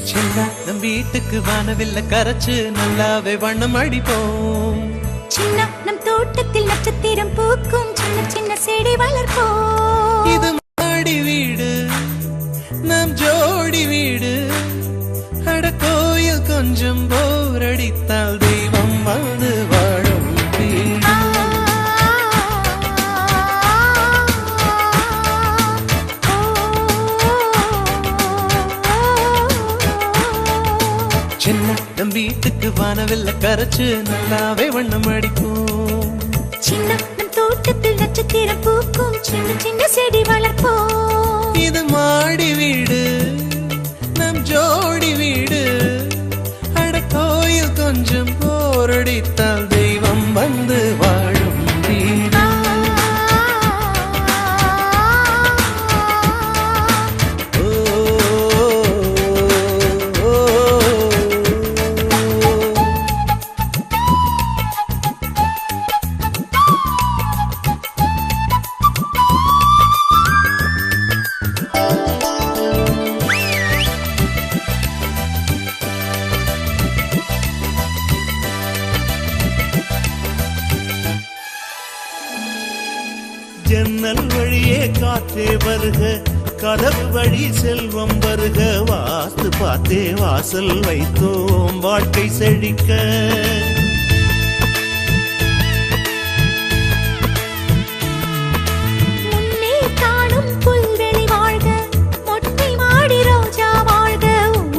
சின்ன நம் வீட்டுக்கு வானவில்ல கரைச்சு நல்லாவே வண்ணம் அடிப்போம். சின்ன நம் தோட்டத்தில் நட்சத்திரம் பூக்கும் சின்ன சின்ன செடி வளர்ப்போம். இது மாடி வீடு நம் ஜோடி வீடு. அட கோயில் கொஞ்சம் போர் அடித்தால் தெய்வம் வந்து வாழும் வீடு. சின்ன நம் வீட்டுக்கு வானவில்ல கரைச்சு நல்லாவே வண்ணம் அடிப்போம். சின்ன நம் தோட்டத்தில் நட்சத்திரம் பூக்கும் சின்ன சின்ன செடி வளர்ப்போம். இது மாடி வீடு நம் ஜோடி வீடு. அட கோயில் கொஞ்சம் போரடித்தால் தெய்வம் வந்து வாழும் வீடு. ஜன்னல் வழியே காற்றே வருக, கதவு வழி செல்வம் வருக. வாஸ்து பார்த்தே வாசல் வைத்தோம் வாழ்க்கை செழிக்க. முன்னே காணும் புல்வெளி வாழ்க, மொட்டை மாடி ரோஜா வாழ்க.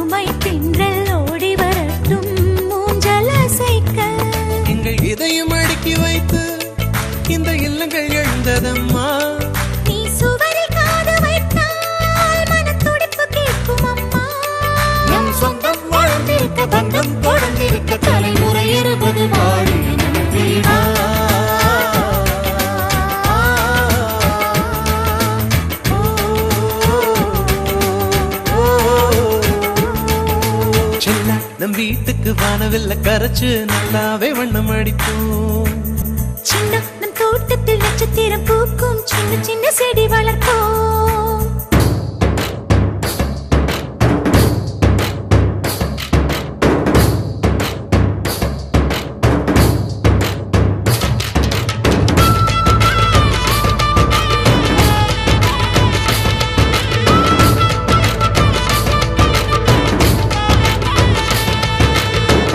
ஊமை தென்றல் ஓடி வரட்டும் மூஞ்சல் அசைக்க. எங்கள் இதயம் அடுக்கி வைத்து இந்த இல்லங்கள் எழுந்ததம்மா. நீ சுவரில் காது வைத்தால் மனத்துடிப்பு கேட்கும் அம்மா. நம் சொந்தம் வாழ்ந்திருக்க பந்தம் தொடர்ந்திருக்க தலைமுறை 20 வாழி நம் வீடா. சின்ன நம் வீட்டுக்கு வானவில்ல கரைச்சு நல்லாவே வண்ணம் அடிப்போம். சின்ன நம் தோட்டத்தில் நட்சத்திரம் பூக்கும் சின்ன சின்ன செடி வளர்ப்போம்.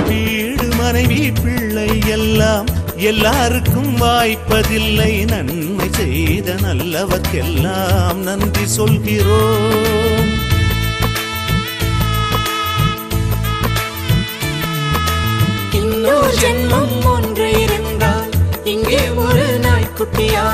வீடு மனைவி பிள்ளை எல்லாம் எல்லாருக்கும் வாய்ப்பதில்லை. நன்மை செய்த நல்லவர்க்கெல்லாம் நன்றி சொல்கிறோம். இன்னொரு ஜென்மம் ஒன்று இருந்தால் இங்கே ஒரு நாய்க்குட்டியா